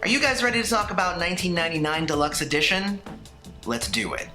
Are you guys ready to talk about 1999 Deluxe Edition? Let's do it.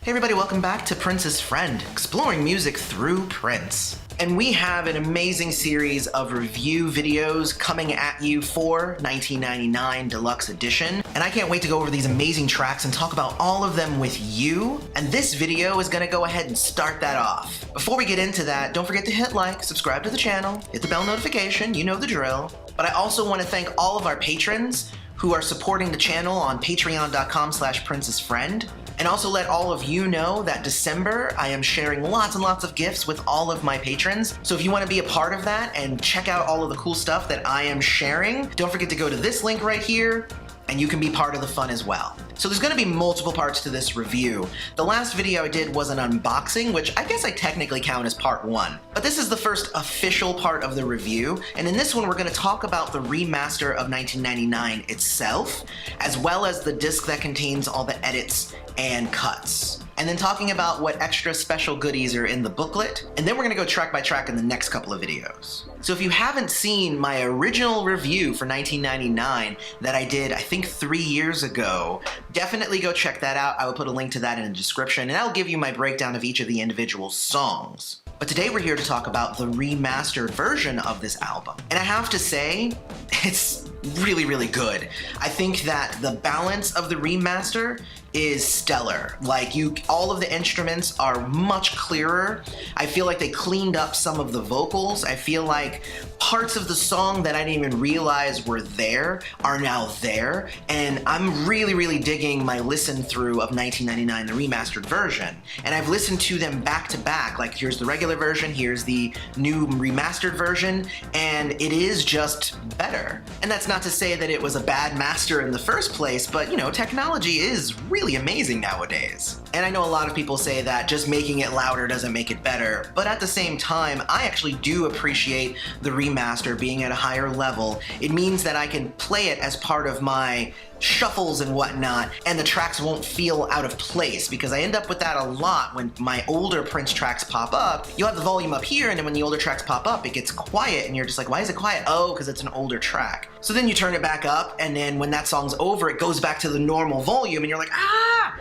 Hey everybody, welcome back to Prince's Friend, exploring music through Prince. And we have an amazing series of review videos coming at you for 1999 Deluxe Edition. And I can't wait to go over these amazing tracks and talk about all of them with you. And this video is gonna go ahead and start that off. Before we get into that, don't forget to hit like, subscribe to the channel, hit the bell notification, you know the drill. But I also want to thank all of our patrons who are supporting the channel on patreon.com/princessfriend. And also let all of you know that December, I am sharing lots and lots of gifts with all of my patrons. So if you want to be a part of that and check out all of the cool stuff that I am sharing, don't forget to go to this link right here, and you can be part of the fun as well. So there's gonna be multiple parts to this review. The last video I did was an unboxing, which I guess I technically count as part 1. But this is the first official part of the review, and in this one we're gonna talk about the remaster of 1999 itself, as well as the disc that contains all the edits and cuts. And then talking about what extra special goodies are in the booklet, and then we're gonna go track by track in the next couple of videos. So if you haven't seen my original review for 1999 that I did, I think 3 years ago, definitely go check that out. I will put a link to that in the description, and I'll give you my breakdown of each of the individual songs. But today we're here to talk about the remastered version of this album. And I have to say, it's really, really good. I think that the balance of the remaster is stellar. Like, all of the instruments are much clearer. I feel like they cleaned up some of the vocals. I feel like parts of the song that I didn't even realize were there are now there. And I'm really, really digging my listen through of 1999, the remastered version. And I've listened to them back to back. Like, here's the regular version, here's the new remastered version, and it is just better. And that's not to say that it was a bad master in the first place, but you know, technology is really amazing nowadays. And I know a lot of people say that just making it louder doesn't make it better, but at the same time, I actually do appreciate the remaster being at a higher level. It means that I can play it as part of my shuffles and whatnot, and the tracks won't feel out of place, because I end up with that a lot when my older Prince tracks pop up. You'll have the volume up here, and then when the older tracks pop up, it gets quiet, and you're just like, why is it quiet? Oh, because it's an older track. So then you turn it back up, and then when that song's over, it goes back to the normal volume, and you're like, ah!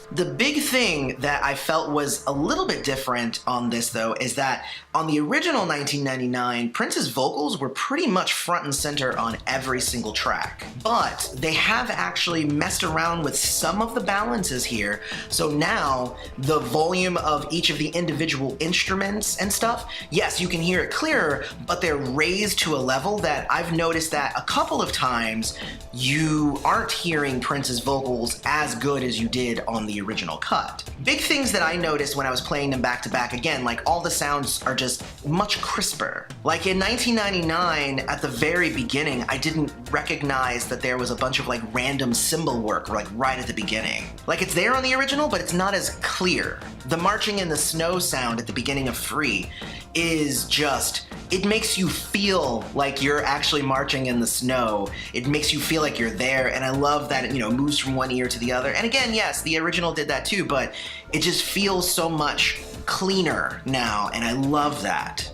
The big thing that I felt was a little bit different on this, though, is that on the original 1999, Prince's vocals were pretty much front and center on every single track. But they have actually messed around with some of the balances here. So now, the volume of each of the individual instruments and stuff, yes, you can hear it clearer, but they're raised to a level that I've noticed that a couple of times you aren't hearing Prince's vocals as good as you did on the original cut. Big things that I noticed when I was playing them back to back, again, like all the sounds are just much crisper. Like in 1999, at the very beginning, I didn't recognize that there was a bunch of like random cymbal work like right at the beginning. Like it's there on the original, but it's not as clear. The marching in the snow sound at the beginning of Free is just, it makes you feel like you're actually marching in the snow. It makes you feel like you're there, and I love that it, you know, moves from one ear to the other. And again, yes, the original did that too, but it just feels so much cleaner now, and I love that.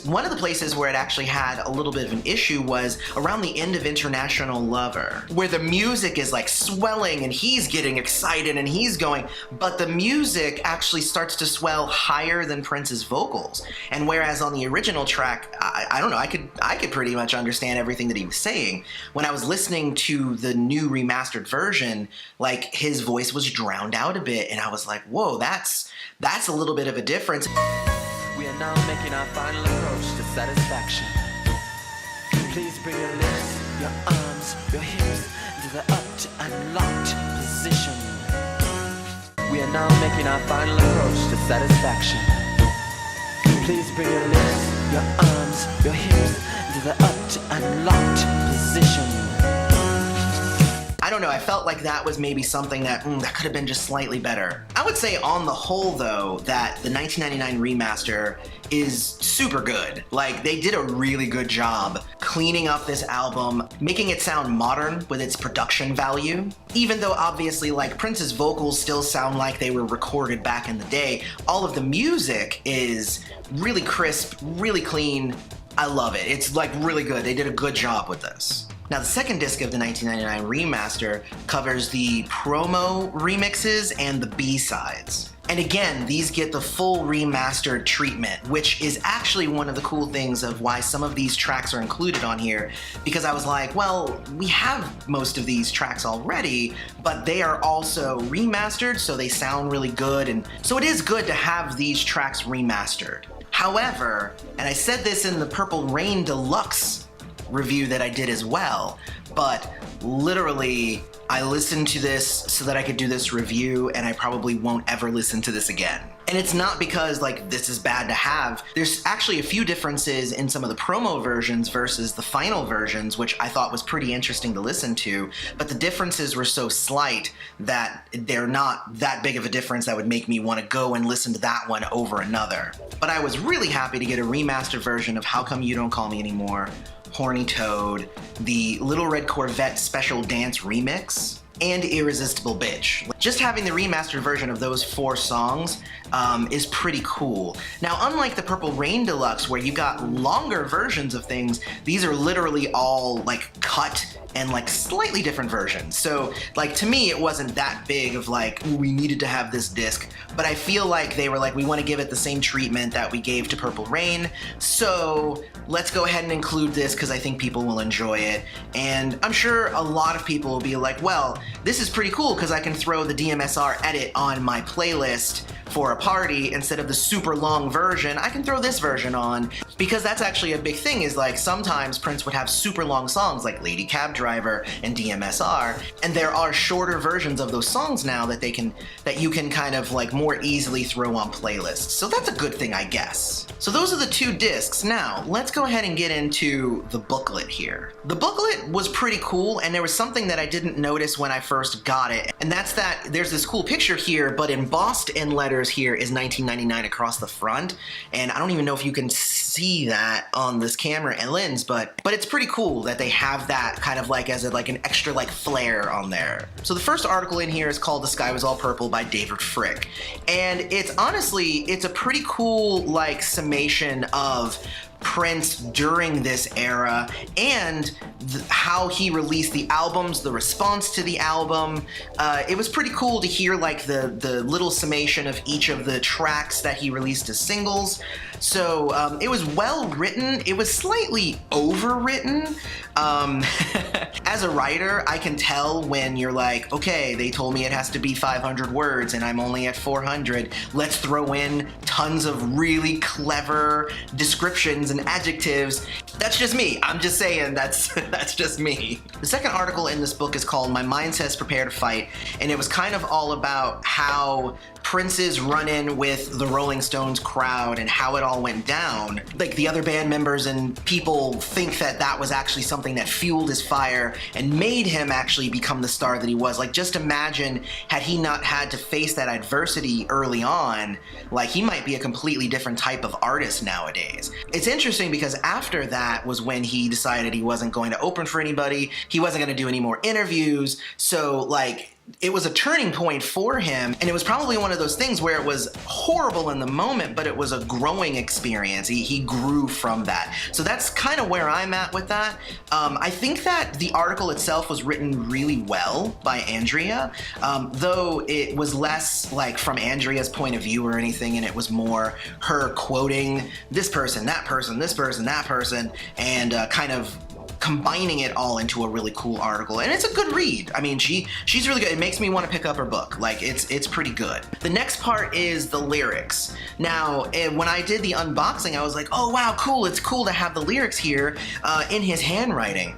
One of the places where it actually had a little bit of an issue was around the end of International Lover, where the music is like swelling and he's getting excited and he's going, but the music actually starts to swell higher than Prince's vocals. And whereas on the original track, I don't know, I could pretty much understand everything that he was saying. When I was listening to the new remastered version, like his voice was drowned out a bit, and I was like, whoa, that's a little bit of a difference. We are now making our final approach to satisfaction. Please bring your lips, your arms, your hips into the up to unlocked position. We are now making our final approach to satisfaction. Please bring your lips, your arms, your hips into the up to unlocked position. I don't know, I felt like that was maybe something that could have been just slightly better. I would say on the whole though, that the 1999 remaster is super good. Like, they did a really good job cleaning up this album, making it sound modern with its production value. Even though obviously like Prince's vocals still sound like they were recorded back in the day, all of the music is really crisp, really clean. I love it. It's like really good. They did a good job with this. Now, the second disc of the 1999 remaster covers the promo remixes and the B-sides. And again, these get the full remastered treatment, which is actually one of the cool things of why some of these tracks are included on here, because I was like, well, we have most of these tracks already, but they are also remastered, so they sound really good, and so it is good to have these tracks remastered. However, and I said this in the Purple Rain Deluxe review that I did as well, but literally I listened to this so that I could do this review, and I probably won't ever listen to this again. And it's not because like this is bad to have. There's actually a few differences in some of the promo versions versus the final versions, which I thought was pretty interesting to listen to, but the differences were so slight that they're not that big of a difference that would make me want to go and listen to that one over another. But I was really happy to get a remastered version of How Come You Don't Call Me Anymore, Horny Toad, the Little Red Corvette Special Dance Remix, and Irresistible Bitch. Just having the remastered version of those 4 songs is pretty cool. Now, unlike the Purple Rain Deluxe, where you got longer versions of things, these are literally all like cut and like slightly different versions. So like to me, it wasn't that big of like, ooh, we needed to have this disc, but I feel like they were like, we want to give it the same treatment that we gave to Purple Rain, so let's go ahead and include this because I think people will enjoy it. And I'm sure a lot of people will be like, well, this is pretty cool because I can throw the DMSR edit on my playlist for a party instead of the super long version. I can throw this version on, because that's actually a big thing, is like sometimes Prince would have super long songs like Lady Cab Driver and DMSR, and there are shorter versions of those songs now that you can kind of like more easily throw on playlists. So that's a good thing, I guess. So those are the 2 discs. Now, let's go ahead and get into the booklet here. The booklet was pretty cool, and there was something that I didn't notice when I first got it, and that's that there's this cool picture here, but embossed in letters here is 1999 across the front, and I don't even know if you can see that on this camera and lens, but it's pretty cool that they have that kind of like as an extra like flair on there. So the first article in here is called The Sky Was All Purple by David Frick, and it's a pretty cool like summation of Prince during this era and how he released the albums, the response to the album. It was pretty cool to hear like the little summation of each of the tracks that he released as singles. So it was well written. It was slightly overwritten. As a writer, I can tell when you're like, okay, they told me it has to be 500 words and I'm only at 400. Let's throw in tons of really clever descriptions and adjectives. That's just me. I'm just saying that's just me. The second article in this book is called My Mind Says Prepare to Fight, and it was kind of all about how Prince's run-in with the Rolling Stones crowd and how it all went down. Like the other band members and people think that that was actually something that fueled his fire and made him actually become the star that he was. Like, just imagine had he not had to face that adversity early on, like he might be a completely different type of artist nowadays. It's interesting because after that was when he decided he wasn't going to open for anybody, he wasn't going to do any more interviews, so like it was a turning point for him, and it was probably one of those things where it was horrible in the moment, but it was a growing experience. He grew from that. So that's kind of where I'm at with that. I think that the article itself was written really well by Andrea, though it was less like from Andrea's point of view or anything, and it was more her quoting this person, that person, this person, that person, and kind of combining it all into a really cool article. And it's a good read. I mean, she's really good. It makes me want to pick up her book. Like, it's pretty good. The next part is the lyrics. Now, when I did the unboxing, I was like, oh wow, cool. It's cool to have the lyrics here in his handwriting.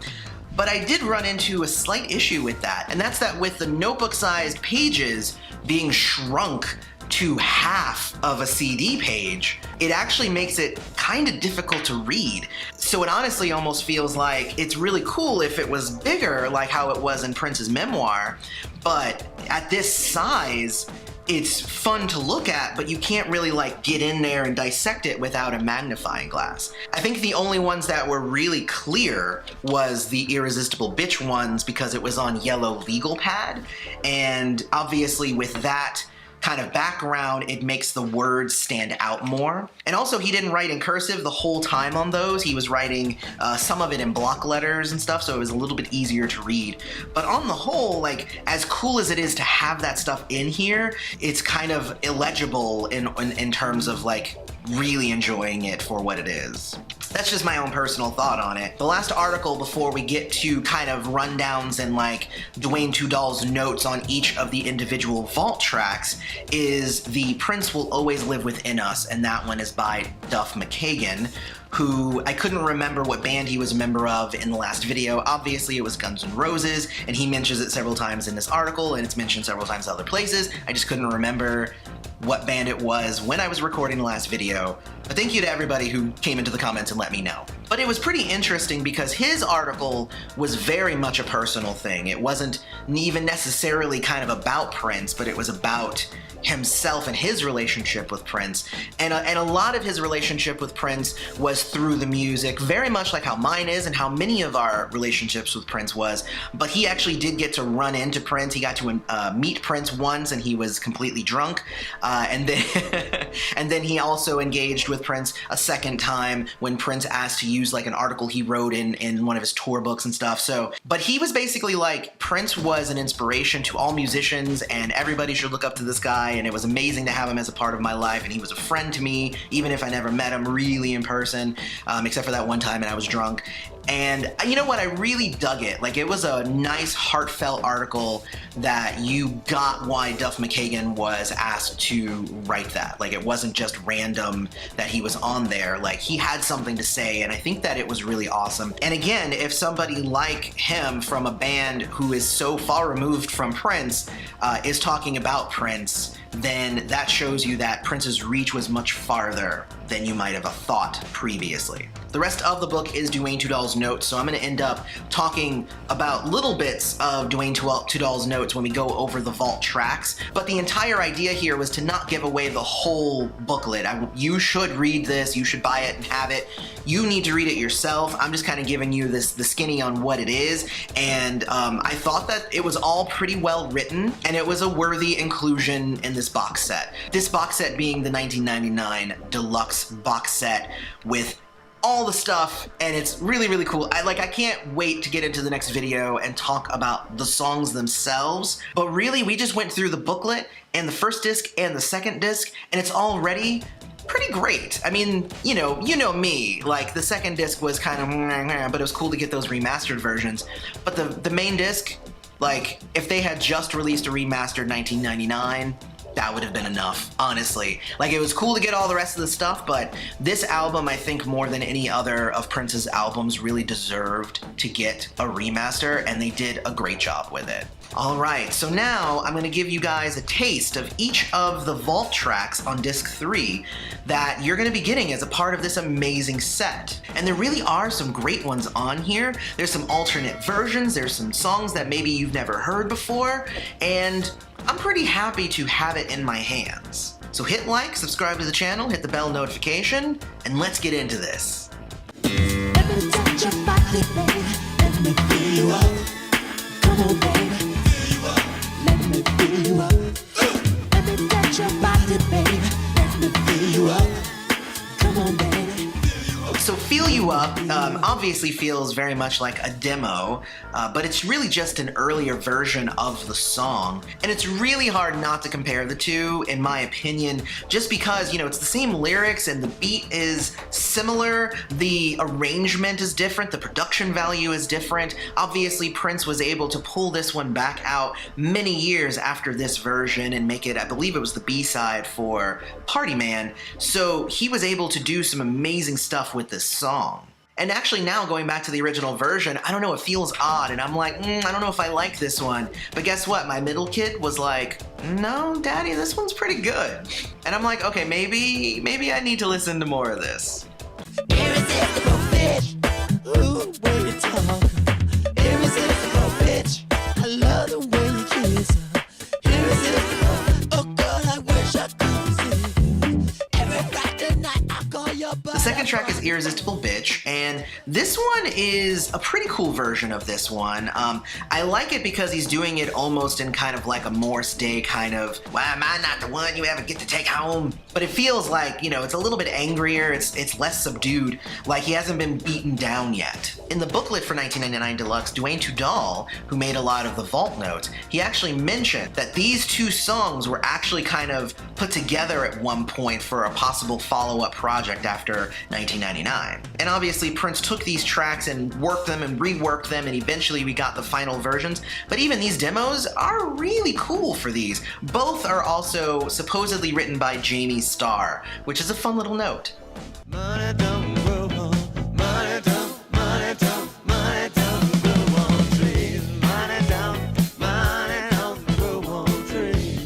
But I did run into a slight issue with that, and that's that with the notebook-sized pages being shrunk to half of a CD page, it actually makes it kind of difficult to read. So it honestly almost feels like it's really cool if it was bigger, like how it was in Prince's memoir, but at this size, it's fun to look at, but you can't really like get in there and dissect it without a magnifying glass. I think the only ones that were really clear was the Irresistible Bitch ones because it was on yellow legal pad, and obviously with that kind of background, it makes the words stand out more. And also, he didn't write in cursive the whole time on those. He was writing some of it in block letters and stuff, so it was a little bit easier to read. But on the whole, like, as cool as it is to have that stuff in here, it's kind of illegible in terms of like really enjoying it for what it is. That's just my own personal thought on it. The last article before we get to kind of rundowns and like Dwayne Two Doll's notes on each of the individual vault tracks is the Prince Will Always Live Within Us, and that one is by Duff McKagan, who I couldn't remember what band he was a member of in the last video. Obviously it was Guns N' Roses, and he mentions it several times in this article, and it's mentioned several times other places. I just couldn't remember what band it was when I was recording the last video. But thank you to everybody who came into the comments and let me know. But it was pretty interesting because his article was very much a personal thing. It wasn't even necessarily kind of about Prince, but it was about himself and his relationship with Prince. And a lot of his relationship with Prince was through the music, very much like how mine is and how many of our relationships with Prince was. But he actually did get to run into Prince. He got to meet Prince once and he was completely drunk. And then he also engaged with Prince a second time when Prince asked to use like an article he wrote in one of his tour books and stuff. So, but he was basically like, Prince was an inspiration to all musicians and everybody should look up to this guy, and it was amazing to have him as a part of my life, and he was a friend to me, even if I never met him really in person, except for that one time and I was drunk. And you know what, I really dug it. Like, it was a nice, heartfelt article that you got why Duff McKagan was asked to write that. Like, it wasn't just random that he was on there. Like, he had something to say, and I think that it was really awesome. And again, if somebody like him from a band who is so far removed from Prince is talking about Prince, then that shows you that Prince's reach was much farther than you might have thought previously. The rest of the book is Dwayne Two Doll's notes, so I'm going to end up talking about little bits of Dwayne Two Doll's notes when we go over the vault tracks, but the entire idea here was to not give away the whole booklet. You should read this, you should buy it and have it. You need to read it yourself. I'm just kind of giving you the skinny on what it is, and I thought that it was all pretty well written, and it was a worthy inclusion in this box set. This box set being the 1999 Deluxe box set with all the stuff, and it's really, really cool. I can't wait to get into the next video and talk about the songs themselves, but really we just went through the booklet and the first disc and the second disc, and it's already pretty great. I mean, you know me, like the second disc was kind of but it was cool to get those remastered versions, but the main disc, like if they had just released a remastered 1999, that would have been enough, honestly. Like, it was cool to get all the rest of the stuff, but this album, I think more than any other of Prince's albums, really deserved to get a remaster, and they did a great job with it. Alright, so now I'm going to give you guys a taste of each of the vault tracks on disc 3 that you're going to be getting as a part of this amazing set. And there really are some great ones on here. There's some alternate versions, there's some songs that maybe you've never heard before, and I'm pretty happy to have it in my hands. So hit like, subscribe to the channel, hit the bell notification, and let's get into this. Let me touch your body, baby. Let me feel you up. Come on, baby. Let me feel you up. Let me touch your body, baby. Let me feel you up. Come on, baby. So Feel You Up obviously feels very much like a demo, but it's really just an earlier version of the song. And it's really hard not to compare the two, in my opinion, just because, it's the same lyrics and the beat is similar, the arrangement is different, the production value is different. Obviously, Prince was able to pull this one back out many years after this version and make it, I believe it was the B-side for Party Man, so he was able to do some amazing stuff with this song. And actually now, going back to the original version, I don't know, it feels odd, and I'm like, I don't know if I like this one. But guess what? My middle kid was like, no, Daddy, this one's pretty good. And I'm like, okay, maybe I need to listen to more of this. Irresistible fish. Ooh, when you talk, irresistible, bitch. I love the way you kiss. Irresistible, oh girl, I wish I could see. Every Friday night I call your body. The second track is Irresistible Bitch, and this one is a pretty cool version of this one. I like it because he's doing it almost in kind of like a Morris Day kind of, why am I not the one you ever get to take home? But it feels like, you know, it's a little bit angrier, it's less subdued, like he hasn't been beaten down yet. In the booklet for 1999 Deluxe, Dwayne Tudall, who made a lot of the vault notes, he actually mentioned that these two songs were actually kind of put together at one point for a possible follow-up project after 1999. And obviously Prince took these tracks and worked them and reworked them, and eventually we got the final versions. But even these demos are really cool for these. Both are also supposedly written by Jamie Starr, which is a fun little note. Money don't grow on, money don't, money don't, money don't grow on trees. Money don't grow on trees.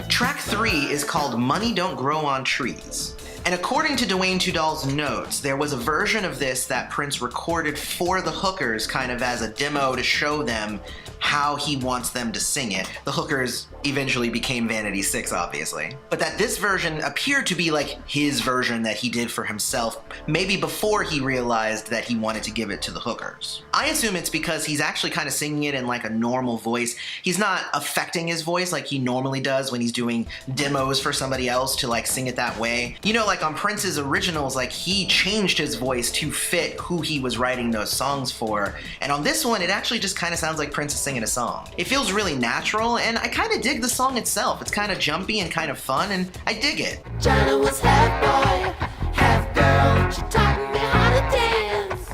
Track 3 is called Money Don't Grow on Trees. And according to Dwayne Tudall's notes, there was a version of this that Prince recorded for the Hookers kind of as a demo to show them how he wants them to sing it. The Hookers eventually became Vanity 6, obviously. But that this version appeared to be like his version that he did for himself, maybe before he realized that he wanted to give it to the Hookers. I assume it's because he's actually kind of singing it in like a normal voice. He's not affecting his voice like he normally does when he's doing demos for somebody else to like sing it that way. You know, like on Prince's originals, like he changed his voice to fit who he was writing those songs for. And on this one, it actually just kind of sounds like Prince is singing a song. It feels really natural, and I kind of dig the song itself. It's kind of jumpy and kind of fun, and I dig it. Johnny was half boy, half girl. She taught me how to dance.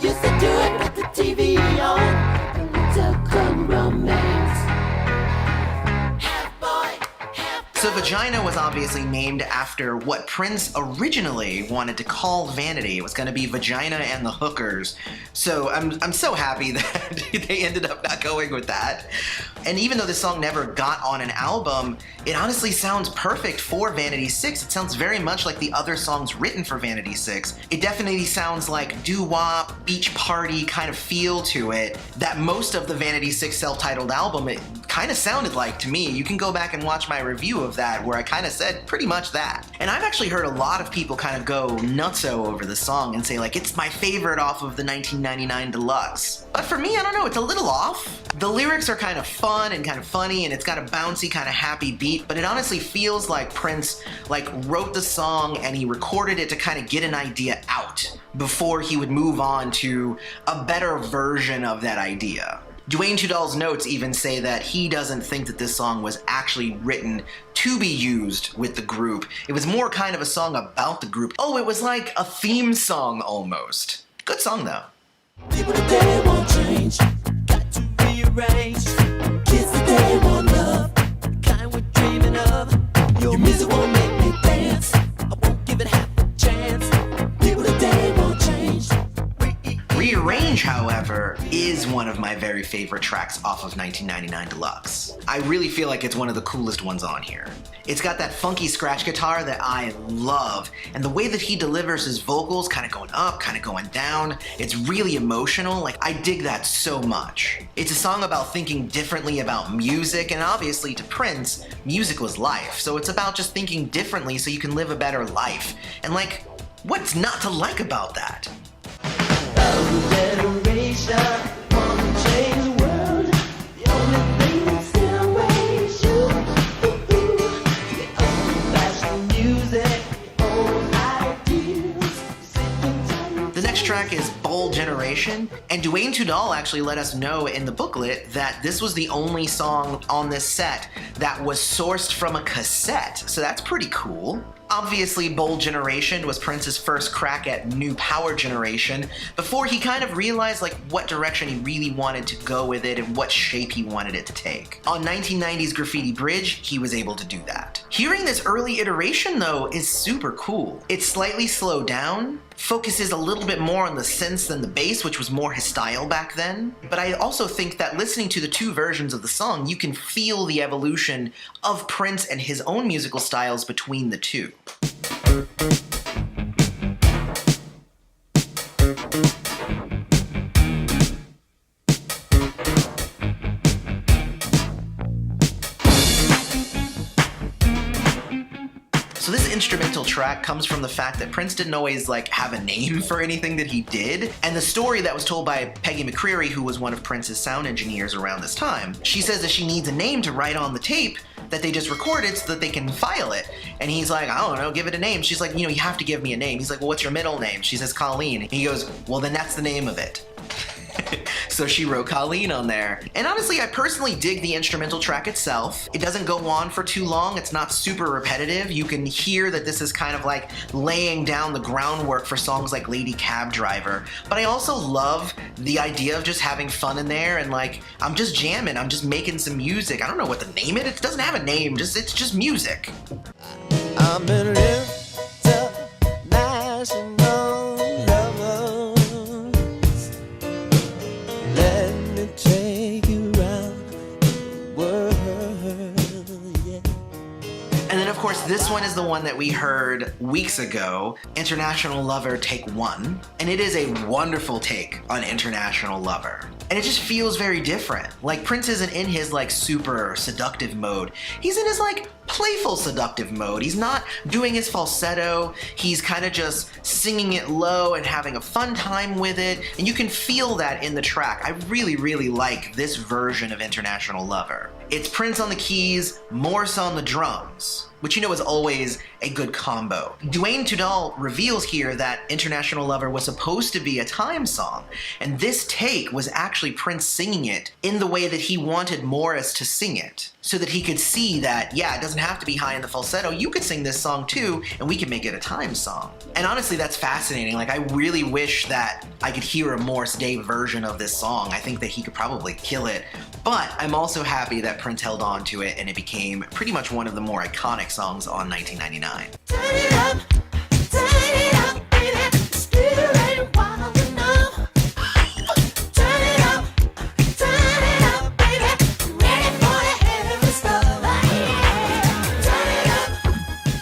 Used to do it with the TV on. Political romance. Half boy, half So Vagina was obviously named after what Prince originally wanted to call Vanity. It was going to be Vagina and the Hookers. So I'm so happy that they ended up not going with that. And even though this song never got on an album, it honestly sounds perfect for Vanity 6. It sounds very much like the other songs written for Vanity 6. It definitely sounds like doo-wop, beach party kind of feel to it that most of the Vanity 6 self-titled album, it kind of sounded like to me. You can go back and watch my review of that where I kind of said pretty much that. And I've actually heard a lot of people kind of go nutso over the song and say like, it's my favorite off of the 1999 Deluxe. But for me, I don't know, it's a little off. The lyrics are kind of fun and kind of funny, and it's got a bouncy kind of happy beat, but it honestly feels like Prince like wrote the song and he recorded it to kind of get an idea out before he would move on to a better version of that idea. Dwayne Tudall's notes even say that he doesn't think that this song was actually written to be used with the group. It was more kind of a song about the group. Oh, it was like a theme song almost. Good song though. people today won't change. Got to rearrange. Kids today want love, the kind we're dreaming of. Your music won't make me dance. I won't give it half a chance. People today won't change. Rearrange, however, is one of my very favorite tracks off of 1999 Deluxe. I really feel like it's one of the coolest ones on here. It's got that funky scratch guitar that I love, and the way that he delivers his vocals, kind of going up, kind of going down, it's really emotional. Like, I dig that so much. It's a song about thinking differently about music, and obviously to Prince, music was life, so it's about just thinking differently so you can live a better life. And like, what's not to like about that? Generation wanna change the world. The only thing that still weighs you. The old-fashioned music, the old ideas. The next track is Bold Generation, and Dwayne Tudall actually let us know in the booklet that this was the only song on this set that was sourced from a cassette, so that's pretty cool. Obviously, Bold Generation was Prince's first crack at new power generation before he kind of realized like what direction he really wanted to go with it and what shape he wanted it to take. On 1990's Graffiti Bridge, he was able to do that. Hearing this early iteration though is super cool. It's slightly slowed down, focuses a little bit more on the synths than the bass, which was more his style back then. But I also think that listening to the two versions of the song, you can feel the evolution of Prince and his own musical styles between the two. So this instrumental track comes from the fact that Prince didn't always have a name for anything that he did. And the story that was told by Peggy McCreary, who was one of Prince's sound engineers around this time, she says that she needs a name to write on the tape that they just recorded so that they can file it. And he's like, I don't know, give it a name. She's like, you have to give me a name. He's like, well, what's your middle name? She says Colleen. And he goes, well, then that's the name of it. So she wrote Colleen on there. And honestly, I personally dig the instrumental track itself. It doesn't go on for too long. It's not super repetitive. You can hear that this is kind of laying down the groundwork for songs like Lady Cab Driver. But I also love the idea of just having fun in there and I'm just jamming. I'm just making some music. I don't know what to name it. It doesn't have a name. It's just music. I'm in international lovers. Let me take you around the world, yeah. And then of course this one is the one that we heard weeks ago, International Lover Take 1. And it is a wonderful take on International Lover. And it just feels very different. Prince isn't in his super seductive mode. He's in his playful seductive mode. He's not doing his falsetto. He's kind of just singing it low and having a fun time with it. And you can feel that in the track. I really, really like this version of International Lover. It's Prince on the keys, Morse on the drums, which is always a good combo. Dwayne Tudall reveals here that International Lover was supposed to be a time song, and this take was actually Prince singing it in the way that he wanted Morris to sing it, so that he could see that, yeah, it doesn't have to be high in the falsetto, you could sing this song too, and we can make it a time song. And honestly, that's fascinating. I really wish that I could hear a Morris Day version of this song. I think that he could probably kill it, but I'm also happy that Prince held on to it and it became pretty much one of the more iconic songs on 1999. Turn it up, baby. Still ain't wild enough. Turn it up, baby. Ready for the heavy stuff.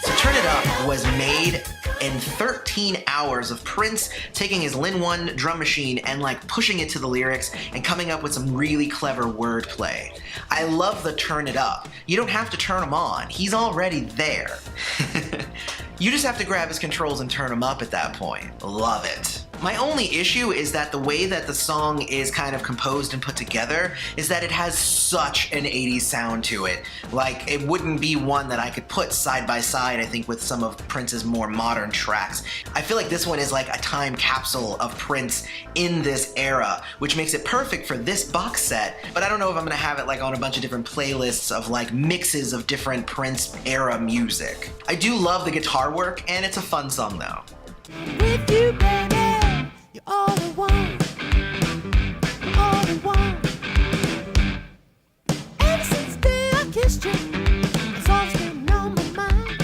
So Turn It Up was made in 13 hours of Prince taking his Lin 1 drum machine and pushing it to the lyrics and coming up with some really clever wordplay. I love the turn it up. You don't have to turn him on. He's already there. You just have to grab his controls and turn him up at that point. Love it. My only issue is that the way that the song is kind of composed and put together is that it has such an 80s sound to it. It wouldn't be one that I could put side by side, I think, with some of Prince's more modern tracks. I feel like this one is a time capsule of Prince in this era, which makes it perfect for this box set, but I don't know if I'm gonna have it on a bunch of different playlists of mixes of different Prince era music. I do love the guitar work, and it's a fun song though. With you, baby, you're all I want. All I want. Ever since the day I kissed you, it's always been on my mind.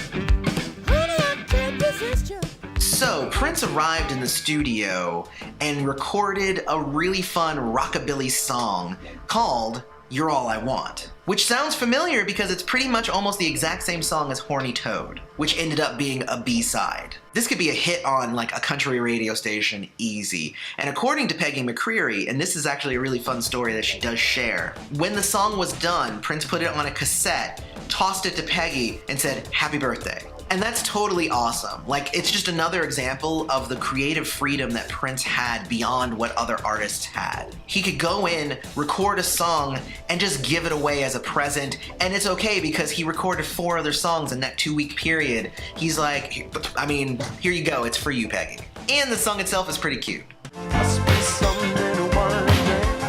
Honey, I can't resist you. So Prince arrived in the studio and recorded a really fun rockabilly song called You're All I Want, which sounds familiar because it's pretty much almost the exact same song as Horny Toad, which ended up being a B-side. This could be a hit on a country radio station easy. And according to Peggy McCreary, and this is actually a really fun story that she does share, when the song was done, Prince put it on a cassette, tossed it to Peggy, and said, "Happy birthday." And that's totally awesome. It's just another example of the creative freedom that Prince had beyond what other artists had. He could go in, record a song, and just give it away as a present, and it's okay because he recorded 4 other songs in that 2-week period. He's here you go, it's for you, Peggy. And the song itself is pretty cute. Must be some little wonder,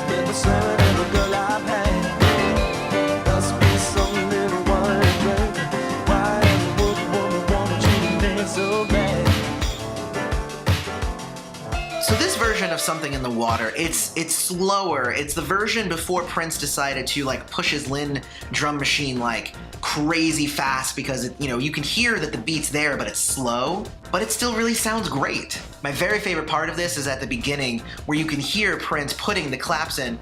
been the son of a girl I've had. Must be some little wonder, why would a woman want to treat me so bad? So this version of Something in the Water. It's slower. It's the version before Prince decided to like push his Lynn drum machine like crazy fast because you can hear that the beat's there, but it's slow, but it still really sounds great. My very favorite part of this is at the beginning where you can hear Prince putting the claps in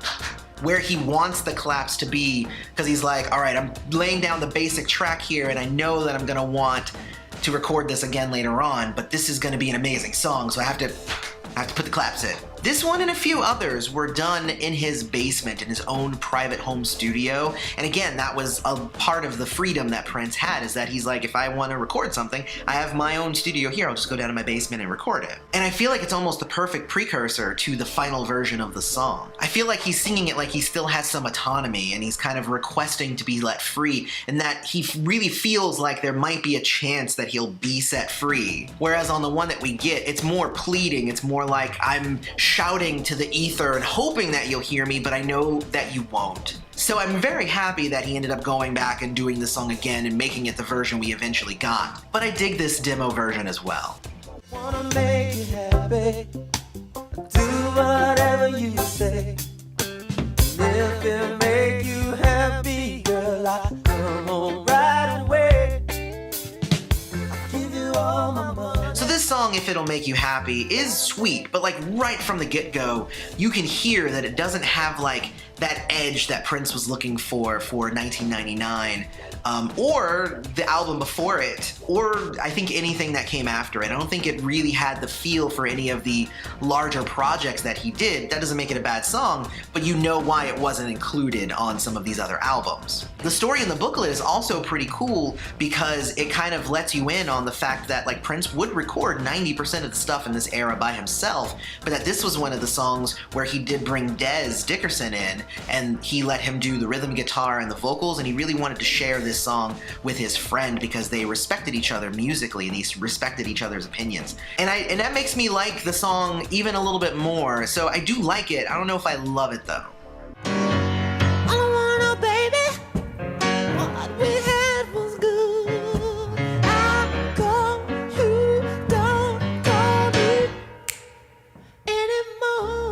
where he wants the claps to be, because he's like, all right, I'm laying down the basic track here and I know that I'm gonna want to record this again later on, but this is gonna be an amazing song, so I have to put the claps in. This one and a few others were done in his basement, in his own private home studio. And again, that was a part of the freedom that Prince had, is that he's like, if I want to record something, I have my own studio here, I'll just go down to my basement and record it. And I feel like it's almost the perfect precursor to the final version of the song. I feel like he's singing it like he still has some autonomy and he's kind of requesting to be let free, and that he really feels like there might be a chance that he'll be set free. Whereas on the one that we get, it's more pleading, it's more like I'm shouting to the ether and hoping that you'll hear me, but I know that you won't. So I'm very happy that he ended up going back and doing the song again and making it the version we eventually got. But I dig this demo version as well. Wanna make you happy, do whatever you say. If it make you happy, girl, I come home right away. I give you all my money. So this song, If It'll Make You Happy, is sweet, but like right from the get-go, you can hear that it doesn't have like that edge that Prince was looking for 1999, or the album before it, or I think anything that came after it. I don't think it really had the feel for any of the larger projects that he did. That doesn't make it a bad song, but you know why it wasn't included on some of these other albums. The story in the booklet is also pretty cool because it kind of lets you in on the fact that like Prince would record 90% of the stuff in this era by himself, but that this was one of the songs where he did bring Dez Dickerson in, and he let him do the rhythm guitar and the vocals, and he really wanted to share this song with his friend because they respected each other musically and they respected each other's opinions. And that makes me like the song even a little bit more, so I do like it. I don't know if I love it though. I don't wanna, baby. What we had was good. I call you, don't call me anymore.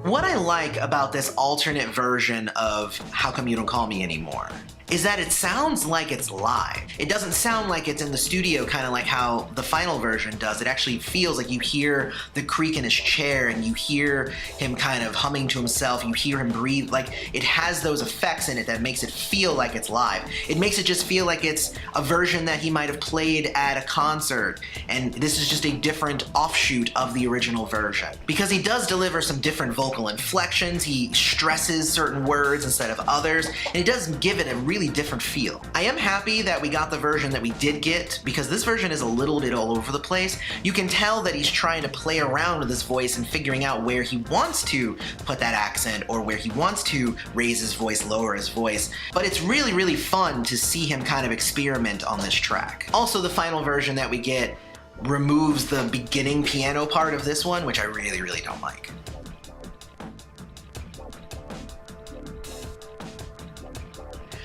What I like about this alternate version of How Come You Don't Call Me Anymore is that it sounds like it's live. It doesn't sound like it's in the studio, kind of like how the final version does. It actually feels like you hear the creak in his chair and you hear him kind of humming to himself, you hear him breathe. Like, it has those effects in it that makes it feel like it's live. It makes it just feel like it's a version that he might have played at a concert, and this is just a different offshoot of the original version. Because he does deliver some different vocal inflections, he stresses certain words instead of others, and it does give it a really different feel. I am happy that we got the version that we did get, because this version is a little bit all over the place. You can tell that he's trying to play around with his voice and figuring out where he wants to put that accent or where he wants to raise his voice, lower his voice. But it's really, really fun to see him kind of experiment on this track. Also, the final version that we get removes the beginning piano part of this one, which I really, really don't like.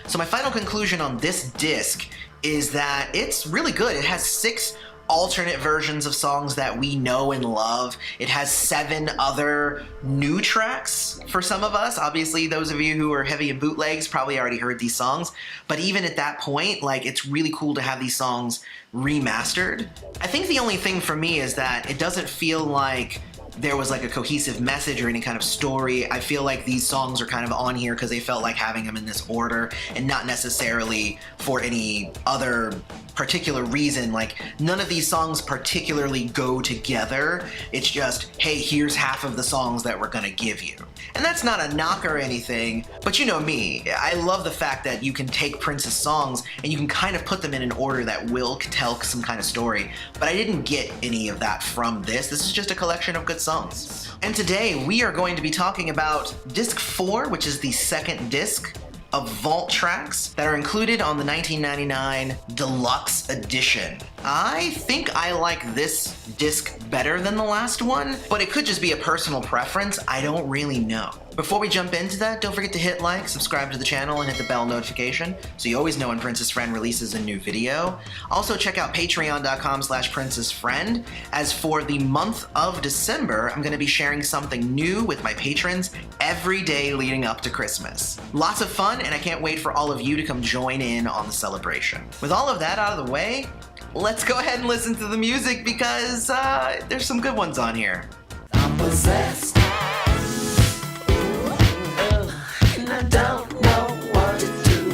So my final conclusion on this disc is that it's really good. It has 6 alternate versions of songs that we know and love. It has 7 other new tracks for some of us. Obviously, those of you who are heavy in bootlegs probably already heard these songs. But even at that point, like, it's really cool to have these songs remastered. I think the only thing for me is that it doesn't feel like there was like a cohesive message or any kind of story. I feel like these songs are kind of on here because they felt like having them in this order and not necessarily for any other particular reason. Like, none of these songs particularly go together. It's just, hey, here's half of the songs that we're gonna give you. And that's not a knock or anything, but you know me, I love the fact that you can take Prince's songs and you can kind of put them in an order that will tell some kind of story, but I didn't get any of that from this. This is just a collection of good songs. And today we are going to be talking about disc 4, which is the second disc of vault tracks that are included on the 1999 Deluxe Edition. I think I like this disc better than the last one, but it could just be a personal preference. I don't really know. Before we jump into that, don't forget to hit like, subscribe to the channel, and hit the bell notification so you always know when Prince's Friend releases a new video. Also, check out patreon.com/princessfriend. As for the month of December, I'm going to be sharing something new with my patrons every day leading up to Christmas. Lots of fun, and I can't wait for all of you to come join in on the celebration. With all of that out of the way, let's go ahead and listen to the music because there's some good ones on here. I'm possessed. And I don't know what to do.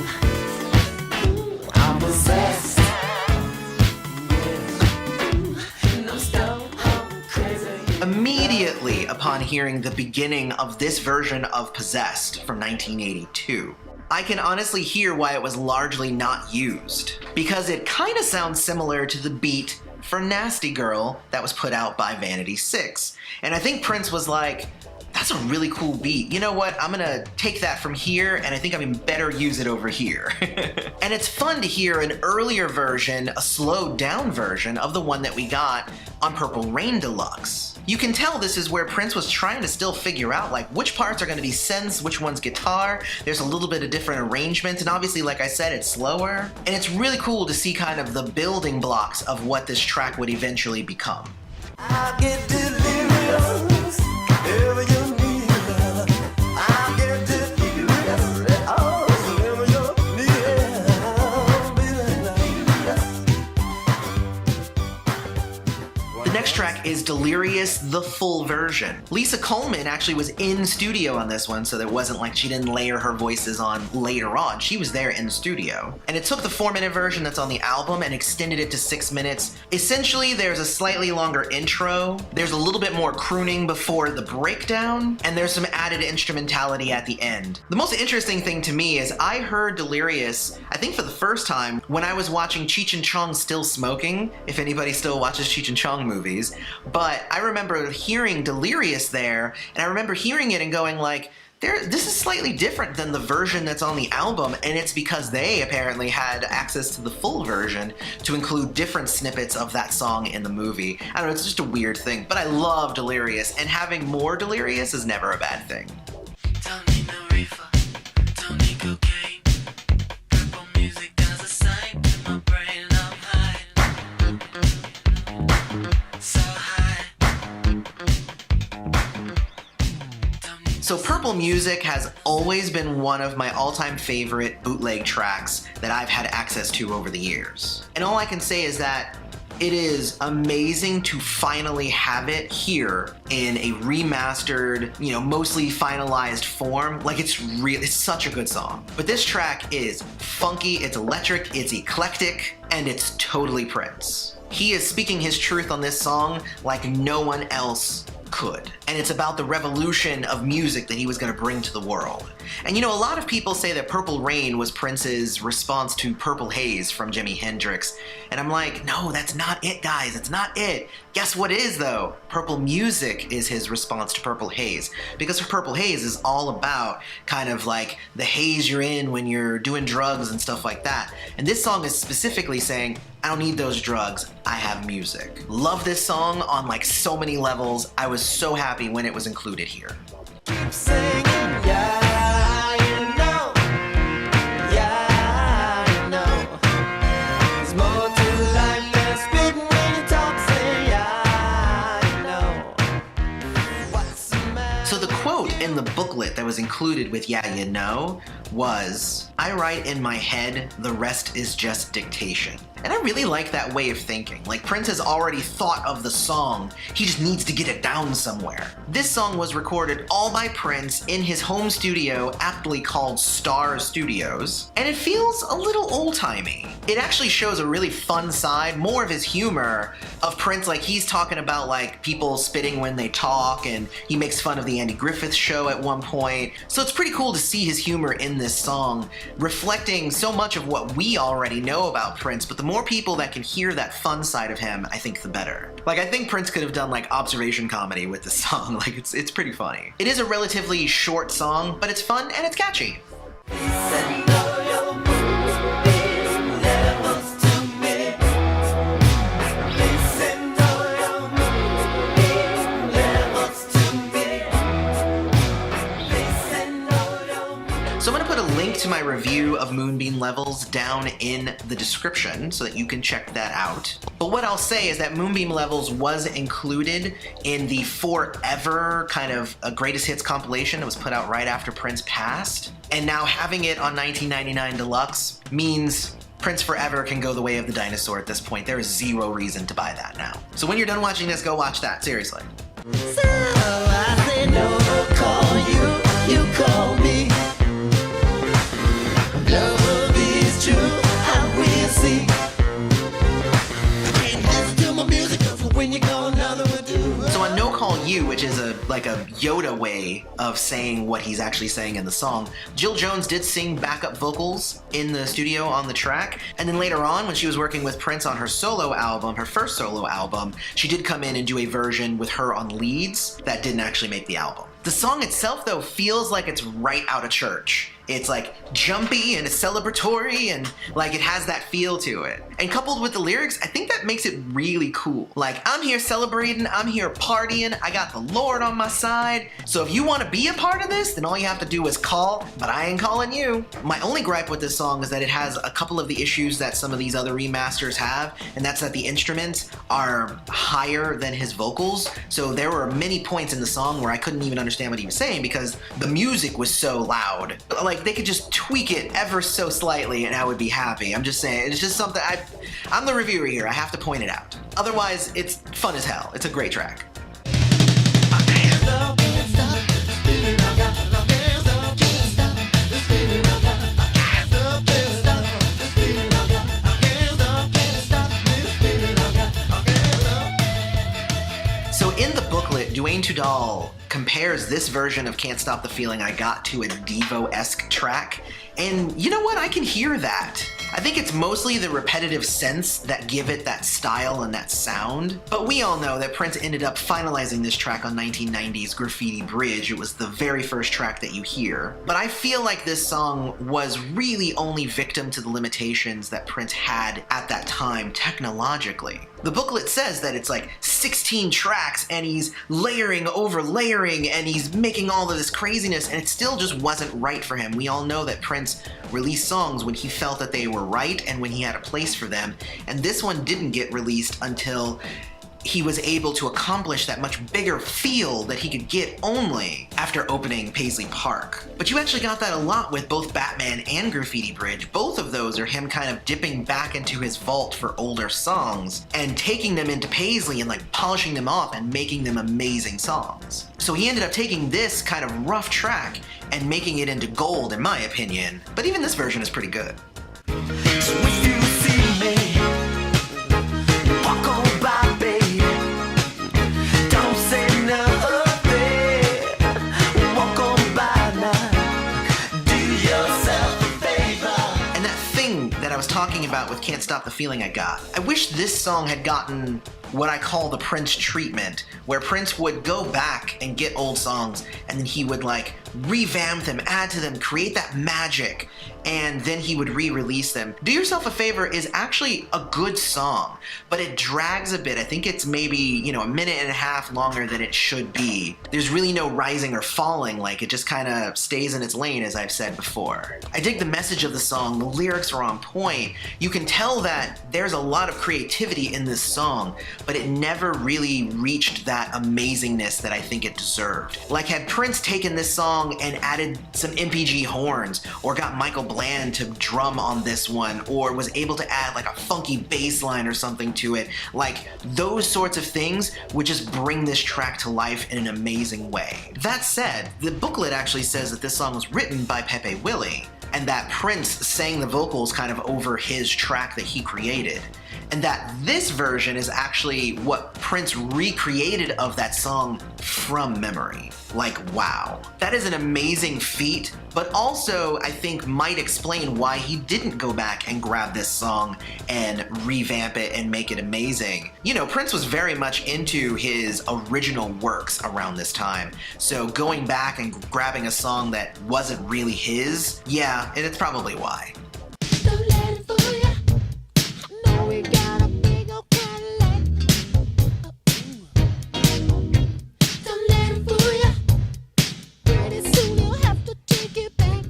I'm possessed. And I'm stone crazy. Immediately upon hearing the beginning of this version of Possessed from 1982, I can honestly hear why it was largely not used, because it kind of sounds similar to the beat for Nasty Girl that was put out by Vanity 6. And I think Prince was like, that's a really cool beat. You know what? I'm gonna take that from here, and I think I can better use it over here. And it's fun to hear an earlier version, a slowed down version of the one that we got on Purple Rain Deluxe. You can tell this is where Prince was trying to still figure out like which parts are gonna be synths, which one's guitar. There's a little bit of different arrangement, and obviously, like I said, it's slower. And it's really cool to see kind of the building blocks of what this track would eventually become. I get delirious. Wherever you need love, I get delirious. Oh, wherever you need love. The next track is Delirious, the full version. Lisa Coleman actually was in studio on this one, so it wasn't like she didn't layer her voices on later on. She was there in the studio. And it took the 4-minute version that's on the album and extended it to 6 minutes. Essentially, there's a slightly longer intro, there's a little bit more crooning before the breakdown, and there's some added instrumentality at the end. The most interesting thing to me is I heard Delirious, I think for the first time, when I was watching Cheech and Chong Still Smoking, if anybody still watches Cheech and Chong movies. But I remember hearing Delirious there, and I remember hearing it and going like, this is slightly different than the version that's on the album, and it's because they apparently had access to the full version to include different snippets of that song in the movie. I don't know, it's just a weird thing, but I love Delirious, and having more Delirious is never a bad thing. Don't need no reefer, don't need cocaine. Purple music does the same to my brain. I'm high, so high. So Purple Music has always been one of my all-time favorite bootleg tracks that I've had access to over the years. And all I can say is that it is amazing to finally have it here in a remastered, mostly finalized form. Like it's such a good song. But this track is funky, it's electric, it's eclectic, and it's totally Prince. He is speaking his truth on this song like no one else could. And it's about the revolution of music that he was going to bring to the world. And a lot of people say that Purple Rain was Prince's response to Purple Haze from Jimi Hendrix. And I'm like, no, that's not it, guys. It's not it. Guess what is, though? Purple Music is his response to Purple Haze. Because Purple Haze is all about kind of like the haze you're in when you're doing drugs and stuff like that. And this song is specifically saying, I don't need those drugs, I have music. Love this song on like so many levels. I was so happy when it was included here. Keep singing, yeah, you know. Yeah, you know. There's more to life than spitting when you talk, say, yeah, you know. What's the matter? So the quote in the booklet that was included with Yeah You Know was, I write in my head, the rest is just dictation. And I really like that way of thinking. Like Prince has already thought of the song, he just needs to get it down somewhere. This song was recorded all by Prince in his home studio, aptly called Star Studios, and it feels a little old-timey. It actually shows a really fun side, more of his humor of Prince, like he's talking about like people spitting when they talk, and he makes fun of the Andy Griffith Show at one point. So it's pretty cool to see his humor in this song, reflecting so much of what we already know about Prince, but the more people that can hear that fun side of him, I think the better. Like I think Prince could have done like observation comedy with this song, like it's pretty funny. It is a relatively short song, but it's fun and it's catchy. to my review of Moonbeam Levels down in the description so that you can check that out. But what I'll say is that Moonbeam Levels was included in the Forever kind of a greatest hits compilation that was put out right after Prince passed. And now having it on 1999 Deluxe means Prince Forever can go the way of the dinosaur at this point. There is zero reason to buy that now. So when you're done watching this, go watch that, seriously. So I say no, call you, you call me. Love is true, I will see. Can't listen to my music, 'cause when you go, another will do. So on No Call You, which is like a Yoda way of saying what he's actually saying in the song, Jill Jones did sing backup vocals in the studio on the track, and then later on when she was working with Prince on her solo album, her first solo album, she did come in and do a version with her on leads that didn't actually make the album. The song itself though feels like it's right out of church. It's like jumpy and it's celebratory and like it has that feel to it. And coupled with the lyrics, I think that makes it really cool. Like, I'm here celebrating, I'm here partying, I got the Lord on my side. So if you want to be a part of this, then all you have to do is call, but I ain't calling you. My only gripe with this song is that it has a couple of the issues that some of these other remasters have, and that's that the instruments are higher than his vocals. So there were many points in the song where I couldn't even understand what he was saying because the music was so loud. Like, they could just tweak it ever so slightly and I would be happy. I'm just saying, it's just something I'm the reviewer here, I have to point it out. Otherwise, it's fun as hell. It's a great track. So in the booklet, Dwayne Tudal compares this version of Can't Stop the Feeling I Got to a Devo-esque track, and you know what? I can hear that. I think it's mostly the repetitive synths that give it that style and that sound. But we all know that Prince ended up finalizing this track on 1990's Graffiti Bridge. It was the very first track that you hear. But I feel like this song was really only victim to the limitations that Prince had at that time technologically. The booklet says that it's like 16 tracks and he's layering over layering and he's making all of this craziness and it still just wasn't right for him. We all know that Prince released songs when he felt that they were right and when he had a place for them, and this one didn't get released until he was able to accomplish that much bigger feel that he could get only after opening Paisley Park. But you actually got that a lot with both Batman and Graffiti Bridge. Both of those are him kind of dipping back into his vault for older songs and taking them into Paisley and like polishing them off and making them amazing songs. So he ended up taking this kind of rough track and making it into gold, in my opinion. But even this version is pretty good. So if you see me, walk on by, baby. Don't say nothing. Walk on by now. Do yourself a favor. And that thing that I was talking about with Can't Stop the Feeling I Got, I wish this song had gotten what I call the Prince treatment, where Prince would go back and get old songs and then he would like revamp them, add to them, create that magic, and then he would re-release them. Do Yourself a Favor is actually a good song, but it drags a bit. I think it's maybe, a minute and a half longer than it should be. There's really no rising or falling, like it just kind of stays in its lane, as I've said before. I dig the message of the song, the lyrics are on point. You can tell that there's a lot of creativity in this song, but it never really reached that amazingness that I think it deserved. Like, had Prince taken this song and added some MPG horns, or got Michael Bland to drum on this one, or was able to add like a funky bass line or something to it, like those sorts of things would just bring this track to life in an amazing way. That said, the booklet actually says that this song was written by Pepe Willie, and that Prince sang the vocals kind of over his track that he created, and that this version is actually what Prince recreated of that song from memory. Like, wow. That is an amazing feat, but also I think might explain why he didn't go back and grab this song and revamp it and make it amazing. Prince was very much into his original works around this time, so going back and grabbing a song that wasn't really his, yeah, and it's probably why. Don't let it fool ya. Now we got a big old Cadillac. Don't let it fool ya. Pretty soon you'll have to take it back.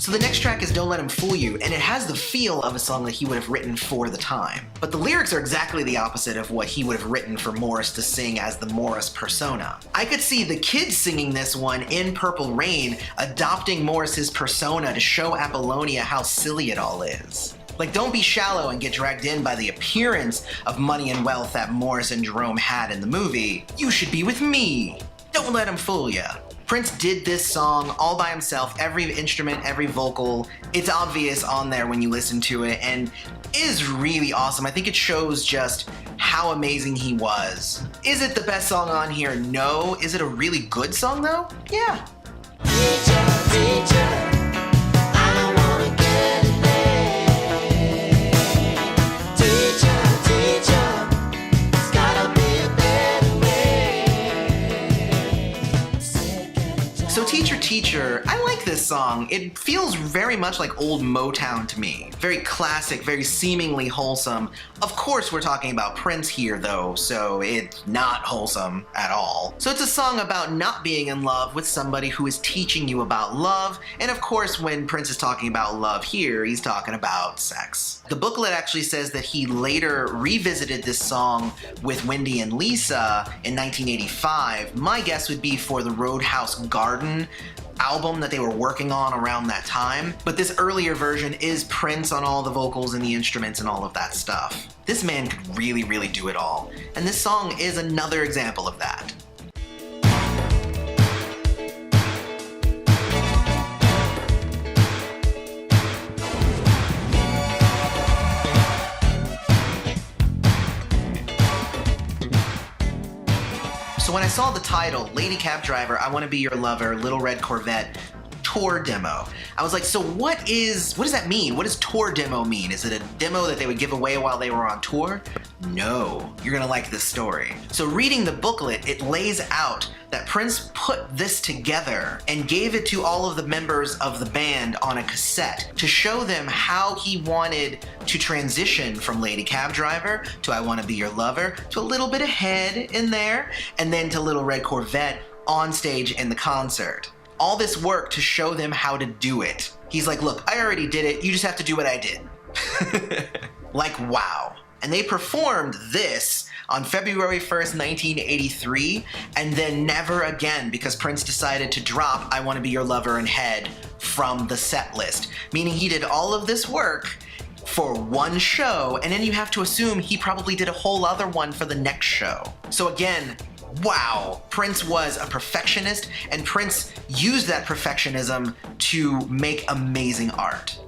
So the next track is Don't Let Him Fool You, and it has the feel of a song that he would have written for the time. But the lyrics are exactly the opposite of what he would have written for Morris to sing as the Morris persona. I could see the kids singing this one in Purple Rain, adopting Morris's persona to show Apollonia how silly it all is. Like, don't be shallow and get dragged in by the appearance of money and wealth that Morris and Jerome had in the movie. You should be with me. Don't let him fool ya. Prince did this song all by himself, every instrument, every vocal. It's obvious on there when you listen to it, and is really awesome. I think it shows just how amazing he was. Is it the best song on here? No. Is it a really good song though? Yeah. Teacher, teacher, I wanna get laid. Teacher, teacher, it's gotta be a better way. So Teacher, Teacher, I like this song. It feels very much like old Motown to me. Very classic, very seemingly wholesome. Of course we're talking about Prince here though, so it's not wholesome at all. So it's a song about not being in love with somebody who is teaching you about love, and of course when Prince is talking about love here, he's talking about sex. The booklet actually says that he later revisited this song with Wendy and Lisa in 1985. My guess would be for the Roadhouse Garden album that they were working on around that time, but this earlier version is Prince on all the vocals and the instruments and all of that stuff. This man could really, really do it all, and this song is another example of that. So when I saw the title, Lady Cab Driver, I Want to Be Your Lover, Little Red Corvette, tour demo, I was like, so what does that mean? What does tour demo mean? Is it a demo that they would give away while they were on tour? No, you're gonna like this story. So reading the booklet, it lays out that Prince put this together and gave it to all of the members of the band on a cassette to show them how he wanted to transition from Lady Cab Driver to I Want to Be Your Lover to a little bit of Head in there, and then to Little Red Corvette on stage in the concert. All this work to show them how to do it. He's like, look, I already did it, you just have to do what I did. Like, wow. And they performed this on February 1st, 1983, and then never again because Prince decided to drop I Want to Be Your Lover and Head from the set list, meaning he did all of this work for one show, and then you have to assume he probably did a whole other one for the next show. So again, wow, Prince was a perfectionist, and Prince used that perfectionism to make amazing art.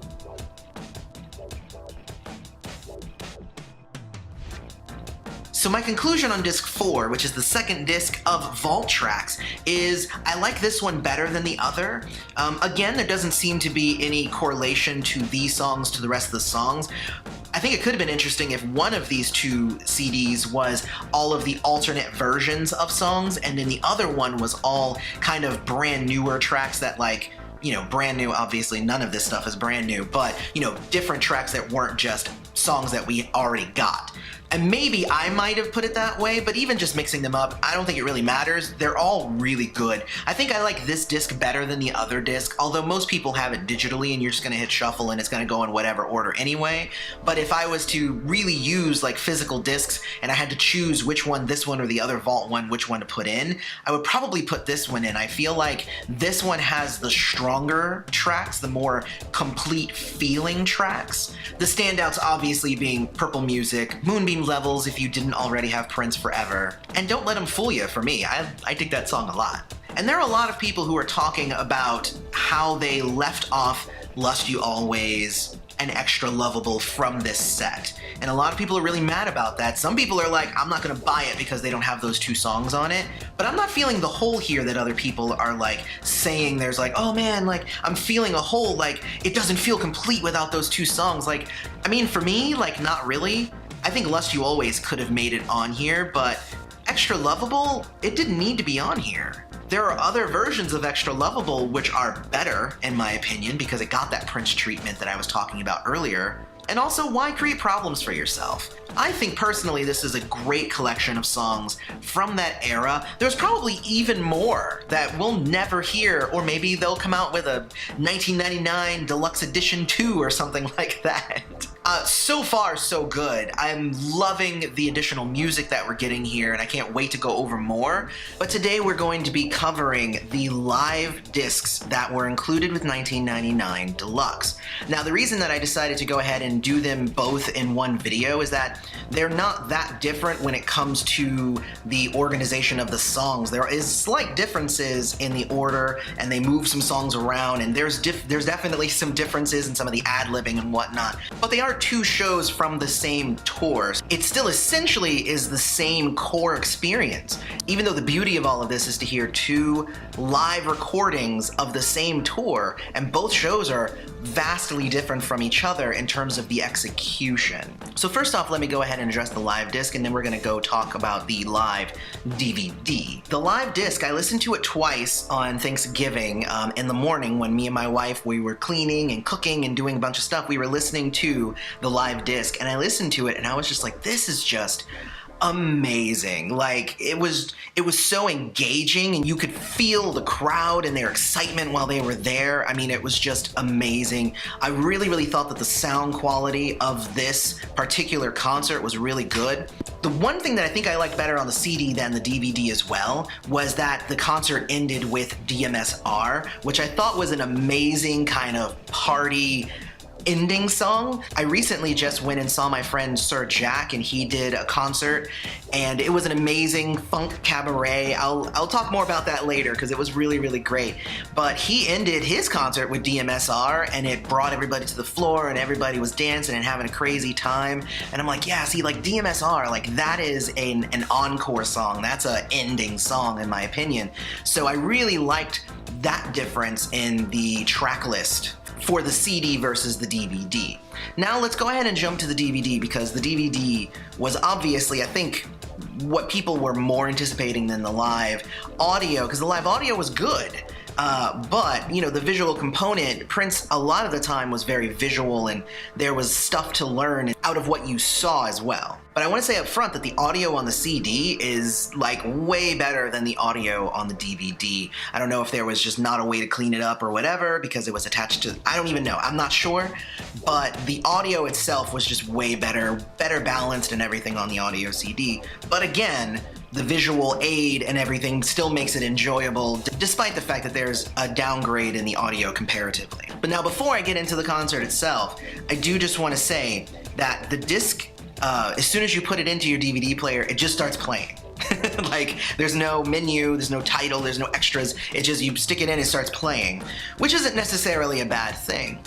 So my conclusion on disc 4, which is the second disc of Vault Tracks, is I like this one better than the other. Again, there doesn't seem to be any correlation to these songs to the rest of the songs. I think it could have been interesting if one of these two CDs was all of the alternate versions of songs, and then the other one was all kind of brand newer tracks that, like, you know, brand new, obviously none of this stuff is brand new, but, you know, different tracks that weren't just songs that we already got. And maybe I might have put it that way, but even just mixing them up, I don't think it really matters. They're all really good. I think I like this disc better than the other disc, although most people have it digitally and you're just gonna hit shuffle and it's gonna go in whatever order anyway. But if I was to really use like physical discs and I had to choose which one, this one or the other Vault one, which one to put in, I would probably put this one in. I feel like this one has the stronger tracks, the more complete feeling tracks. The standouts obviously being Purple Music, Moonbeam Levels if you didn't already have Prince Forever, and Don't Let Him Fool You for me. I dig that song a lot. And there are a lot of people who are talking about how they left off Lust You Always and Extra Lovable from this set. And a lot of people are really mad about that. Some people are like, I'm not gonna buy it because they don't have those two songs on it. But I'm not feeling the hole here that other people are like saying there's like, oh man, like I'm feeling a hole, like it doesn't feel complete without those two songs. Like, I mean, for me, like not really. I think Lust You Always could have made it on here, but Extra Lovable, it didn't need to be on here. There are other versions of Extra Lovable which are better, in my opinion, because it got that Prince treatment that I was talking about earlier. And also, why create problems for yourself? I think personally this is a great collection of songs from that era. There's probably even more that we'll never hear, or maybe they'll come out with a 1999 Deluxe Edition 2 or something like that. So far, so good. I'm loving the additional music that we're getting here, and I can't wait to go over more. But today we're going to be covering the live discs that were included with 1999 Deluxe. Now, the reason that I decided to go ahead and do them both in one video is that they're not that different when it comes to the organization of the songs. There is slight differences in the order, and they move some songs around, and there's definitely some differences in some of the ad-libbing and whatnot. But they are two shows from the same tour. It still essentially is the same core experience, even though the beauty of all of this is to hear two live recordings of the same tour, and both shows are vastly different from each other in terms of the execution. So first off, let me go ahead and address the live disc, and then we're gonna go talk about the live DVD. The live disc, I listened to it twice on Thanksgiving in the morning when me and my wife, we were cleaning and cooking and doing a bunch of stuff. We were listening to the live disc, and I listened to it and I was just like, this is just amazing. Like, it was so engaging, and you could feel the crowd and their excitement while they were there. I mean, it was just amazing. I really thought that the sound quality of this particular concert was really good. The one thing that I think I liked better on the CD than the DVD as well was that the concert ended with DMSR, which I thought was an amazing kind of party ending song. I recently just went and saw my friend Sir Jack, and he did a concert, and it was an amazing funk cabaret. I'll talk more about that later because it was really great. But he ended his concert with DMSR, and it brought everybody to the floor, and everybody was dancing and having a crazy time. And I'm like, yeah, see, like DMSR, like that is an encore song. That's an ending song in my opinion. So I really liked that difference in the track list for the CD versus the DVD. Now let's go ahead and jump to the DVD, because the DVD was obviously, I think, what people were more anticipating than the live audio, because the live audio was good. But, you know, the visual component, Prince a lot of the time was very visual, and there was stuff to learn out of what you saw as well. But I want to say up front that the audio on the CD is like way better than the audio on the DVD. I don't know if there was just not a way to clean it up or whatever because it was attached to, I don't even know, I'm not sure. But the audio itself was just way better balanced and everything on the audio CD. But again, the visual aid and everything still makes it enjoyable, despite the fact that there's a downgrade in the audio comparatively. But now, before I get into the concert itself, I do just want to say that the disc, as soon as you put it into your DVD player, it just starts playing. Like, there's no menu, there's no title, there's no extras. It just, you stick it in, it starts playing, which isn't necessarily a bad thing.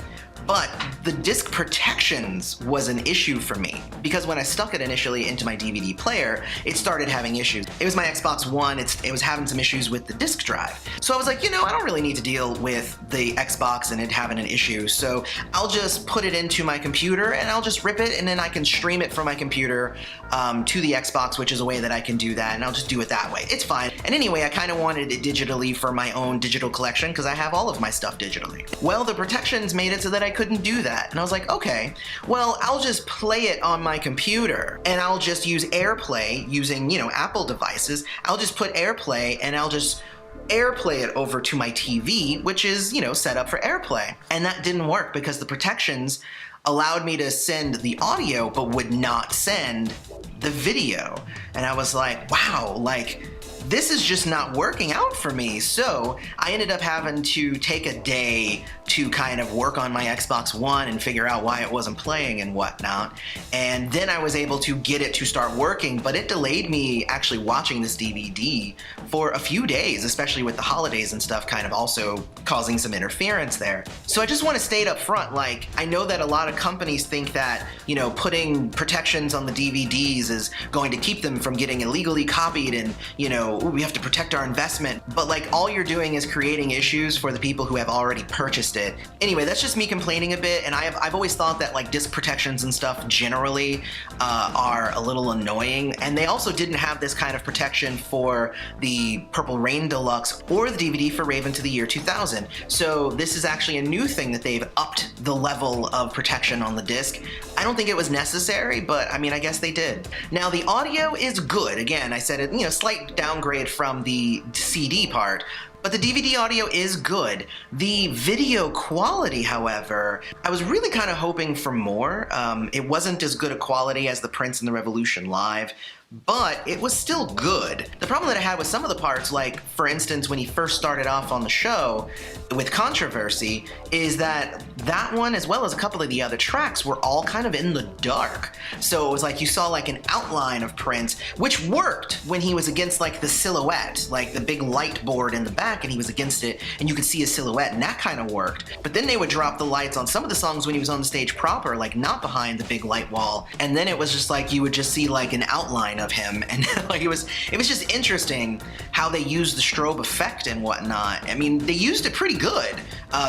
But the disc protections was an issue for me, because when I stuck it initially into my DVD player, it started having issues. It was my Xbox One, it was having some issues with the disc drive. So I was like, you know, I don't really need to deal with the Xbox and it having an issue, so I'll just put it into my computer and I'll just rip it, and then I can stream it from my computer to the Xbox, which is a way that I can do that, and I'll just do it that way. It's fine. And anyway, I kind of wanted it digitally for my own digital collection because I have all of my stuff digitally. Well, the protections made it so that I couldn't do that. And I was like, okay, well, I'll just play it on my computer, and I'll just use AirPlay using, you know, Apple devices. I'll just put AirPlay and I'll just AirPlay it over to my TV, which is, you know, set up for AirPlay. And that didn't work because the protections allowed me to send the audio but would not send the video. And I was like, wow, like, this is just not working out for me. So I ended up having to take a day to kind of work on my Xbox One and figure out why it wasn't playing and whatnot. And then I was able to get it to start working, but it delayed me actually watching this DVD for a few days, especially with the holidays and stuff kind of also causing some interference there. So I just want to state up front, like, I know that a lot of companies think that, you know, putting protections on the DVDs is going to keep them from getting illegally copied and, you know, ooh, we have to protect our investment. But like, all you're doing is creating issues for the people who have already purchased it. Anyway, that's just me complaining a bit, and I've always thought that like disc protections and stuff generally are a little annoying, and they also didn't have this kind of protection for the Purple Rain Deluxe or the DVD for Raven to the Year 2000. So this is actually a new thing that they've upped the level of protection on the disc. I don't think it was necessary, but I mean, I guess they did. Now, the audio is good. Again, I said it, slight downgrade from the CD part, but the DVD audio is good. The video quality, however, I was really kind of hoping for more. It wasn't as good a quality as the Prince and the Revolution live, but it was still good. The problem that I had with some of the parts, like, for instance, when he first started off on the show with Controversy, is that one, as well as a couple of the other tracks, were all kind of in the dark. So it was like you saw like an outline of Prince, which worked when he was against like the silhouette, like the big light board in the back, and he was against it, and you could see his silhouette, and that kind of worked. But then they would drop the lights on some of the songs when he was on the stage proper, like not behind the big light wall, and then it was just like you would just see like an outline of him, and like it was just interesting how they used the strobe effect and whatnot. I mean, they used it pretty good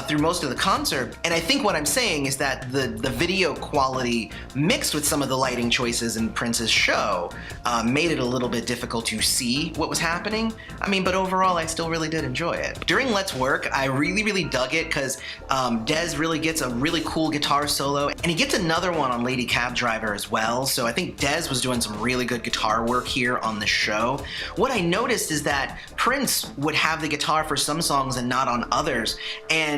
through most of the concert, and I think what I'm saying is that the video quality mixed with some of the lighting choices in Prince's show made it a little bit difficult to see what was happening. I mean, but overall, I still really did enjoy it. During Let's Work, I really dug it because Dez really gets a really cool guitar solo, and he gets another one on Lady Cab Driver as well, so I think Dez was doing some really good guitar work here on the show. What I noticed is that Prince would have the guitar for some songs and not on others, and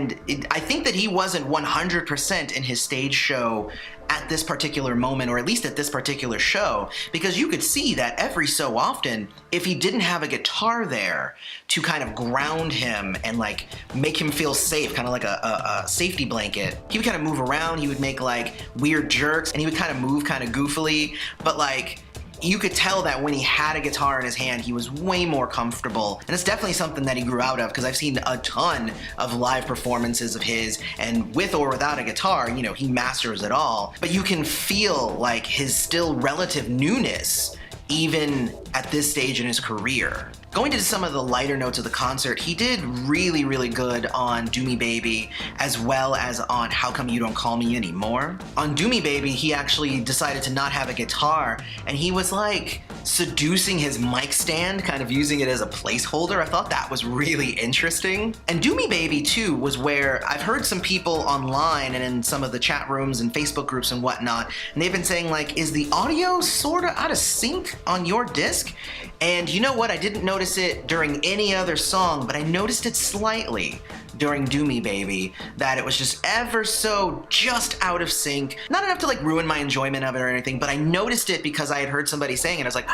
I think that he wasn't 100% in his stage show at this particular moment, or at least at this particular show, because you could see that every so often, if he didn't have a guitar there to kind of ground him and like make him feel safe, kind of like a safety blanket, he would kind of move around, he would make like weird jerks, and he would kind of move kind of goofily, but like you could tell that when he had a guitar in his hand, he was way more comfortable. And it's definitely something that he grew out of, because I've seen a ton of live performances of his, and with or without a guitar, he masters it all. But you can feel like his still relative newness, even at this stage in his career. Going into some of the lighter notes of the concert, he did really good on Do Me Baby, as well as on How Come You Don't Call Me Anymore. On Do Me Baby, he actually decided to not have a guitar, and he was like seducing his mic stand, kind of using it as a placeholder. I thought that was really interesting. And Do Me Baby too was where I've heard some people online and in some of the chat rooms and Facebook groups and whatnot, and they've been saying like, is the audio sort of out of sync on your disc? And you know what? I didn't notice it during any other song, but I noticed it slightly during Do Me Baby, that it was just ever so just out of sync. Not enough to like ruin my enjoyment of it or anything, but I noticed it because I had heard somebody saying it. I was like,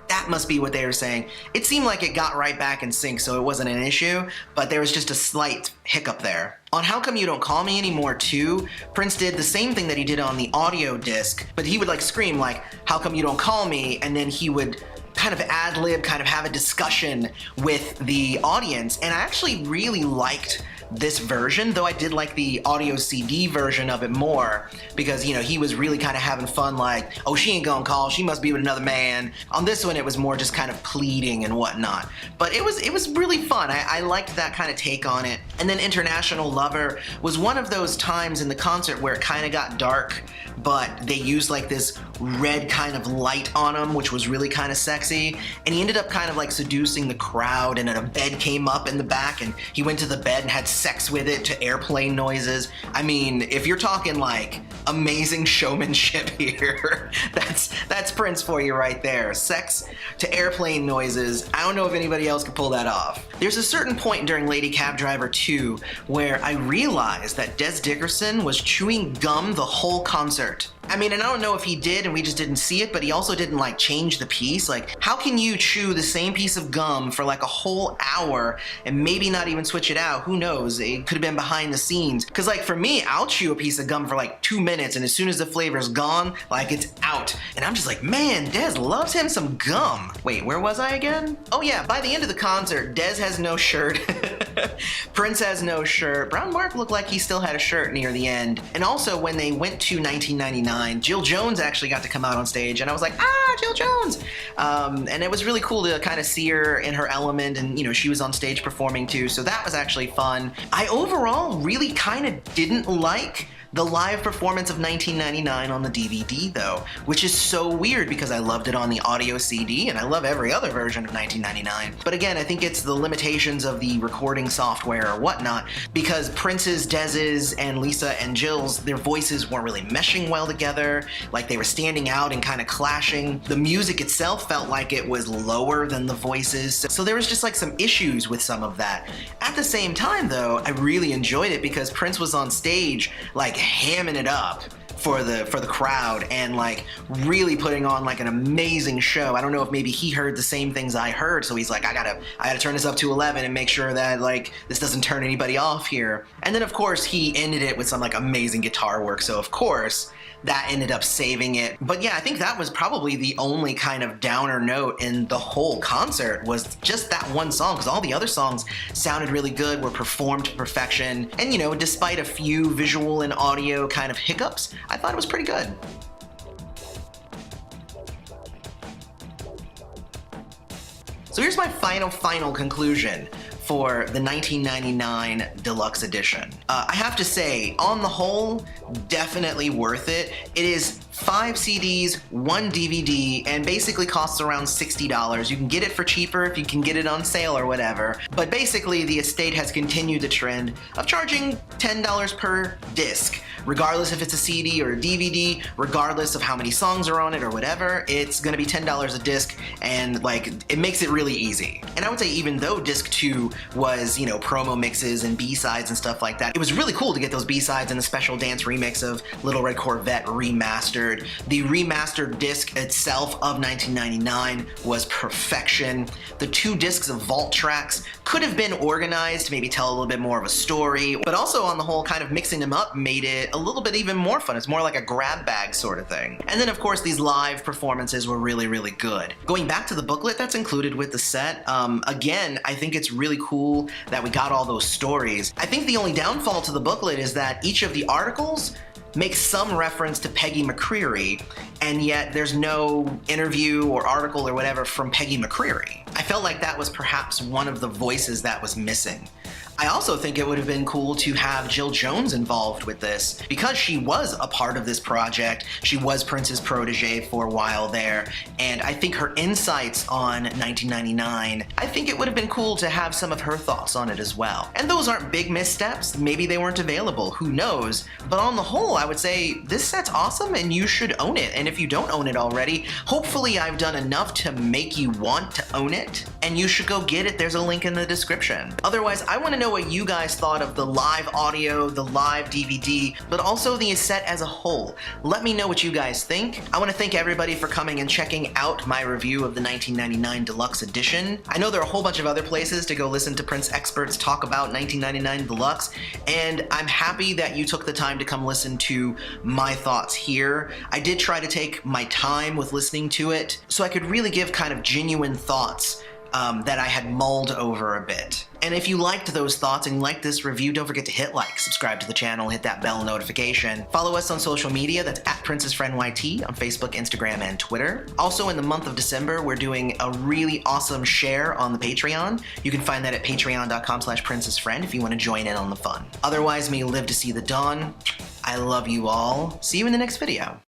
that must be what they were saying. It seemed like it got right back in sync, so it wasn't an issue, but there was just a slight hiccup there. On How Come You Don't Call Me Anymore too, Prince did the same thing that he did on the audio disc, but he would like scream like, how come you don't call me? And then he would kind of ad-lib, kind of have a discussion with the audience, and I actually really liked this version, though I did like the audio CD version of it more, because he was really kind of having fun, like, oh, she ain't gonna call, she must be with another man. On this one, it was more just kind of pleading and whatnot, but it was really fun. I liked that kind of take on it. And then International Lover was one of those times in the concert where it kind of got dark, but they used like this red kind of light on him, which was really kind of sexy, and he ended up kind of like seducing the crowd, and then a bed came up in the back and he went to the bed and had sex with it to airplane noises. I mean, if you're talking like amazing showmanship here, that's Prince for you right there. Sex to airplane noises. I don't know if anybody else could pull that off. There's a certain point during Lady Cab Driver 2 where I realized that Des Dickerson was chewing gum the whole concert. I mean, and I don't know if he did and we just didn't see it, but he also didn't like change the piece. Like, how can you chew the same piece of gum for like a whole hour and maybe not even switch it out? Who knows? It could have been behind the scenes. Cause like for me, I'll chew a piece of gum for like 2 minutes, and as soon as the flavor's gone, like it's out. And I'm just like, man, Des loves him some gum. Wait, where was I again? Oh yeah, by the end of the concert, Des has no shirt. Prince has no shirt. Brown Mark looked like he still had a shirt near the end. And also when they went to 1999, Jill Jones actually got to come out on stage, and I was like, Jill Jones! And it was really cool to kind of see her in her element, and she was on stage performing too, so that was actually fun. I overall really kind of didn't like the live performance of 1999 on the DVD though, which is so weird because I loved it on the audio CD and I love every other version of 1999. But again, I think it's the limitations of the recording software or whatnot, because Prince's, Dez's, and Lisa and Jill's, their voices weren't really meshing well together, like they were standing out and kind of clashing. The music itself felt like it was lower than the voices, so there was just like some issues with some of that. At the same time though, I really enjoyed it because Prince was on stage like hamming it up for the crowd and like really putting on like an amazing show. I don't know if maybe he heard the same things I heard, so he's like, I gotta turn this up to 11 and make sure that like this doesn't turn anybody off here. And then of course he ended it with some like amazing guitar work, so of course that ended up saving it. But yeah, I think that was probably the only kind of downer note in the whole concert, was just that one song, because all the other songs sounded really good, were performed to perfection, and you know, despite a few visual and audio kind of hiccups, I thought it was pretty good. So here's my final conclusion for the 1999 Deluxe Edition. I have to say, on the whole, definitely worth it. It is 5 CDs, 1 DVD, and basically costs around $60. You can get it for cheaper if you can get it on sale or whatever. But basically, the estate has continued the trend of charging $10 per disc. Regardless if it's a CD or a DVD, regardless of how many songs are on it or whatever, it's gonna be $10 a disc, and like, it makes it really easy. And I would say even though disc 2 was, you know, promo mixes and B-sides and stuff like that, it was really cool to get those B-sides and the special dance remix of Little Red Corvette Remastered. The remastered disc itself of 1999 was perfection. The 2 discs of vault tracks could have been organized to maybe tell a little bit more of a story, but also on the whole, kind of mixing them up made it a little bit even more fun. It's more like a grab bag sort of thing. And then of course these live performances were really, really good. Going back to the booklet that's included with the set, again, I think it's really cool that we got all those stories. I think the only downfall to the booklet is that each of the articles makes some reference to Peggy McCreary, and yet there's no interview or article or whatever from Peggy McCreary. I felt like that was perhaps one of the voices that was missing. I also think it would have been cool to have Jill Jones involved with this, because she was a part of this project. She was Prince's protege for a while there, and I think her insights on 1999, I think it would have been cool to have some of her thoughts on it as well. And those aren't big missteps. Maybe they weren't available, who knows? But on the whole, I would say this set's awesome and you should own it. And if you don't own it already, hopefully I've done enough to make you want to own it, and you should go get it. There's a link in the description. Otherwise, I want to know what you guys thought of the live audio, the live DVD, but also the set as a whole. Let me know what you guys think. I want to thank everybody for coming and checking out my review of the 1999 Deluxe Edition. I know there are a whole bunch of other places to go listen to Prince experts talk about 1999 Deluxe, and I'm happy that you took the time to come listen to my thoughts here. I did try to take my time with listening to it, so I could really give kind of genuine thoughts that I had mulled over a bit. And if you liked those thoughts and liked this review, don't forget to hit like, subscribe to the channel, hit that bell notification. Follow us on social media, that's at PrincessFriendYT on Facebook, Instagram, and Twitter. Also in the month of December, we're doing a really awesome share on the Patreon. You can find that at patreon.com/princessfriend if you want to join in on the fun. Otherwise, may you live to see the dawn. I love you all. See you in the next video.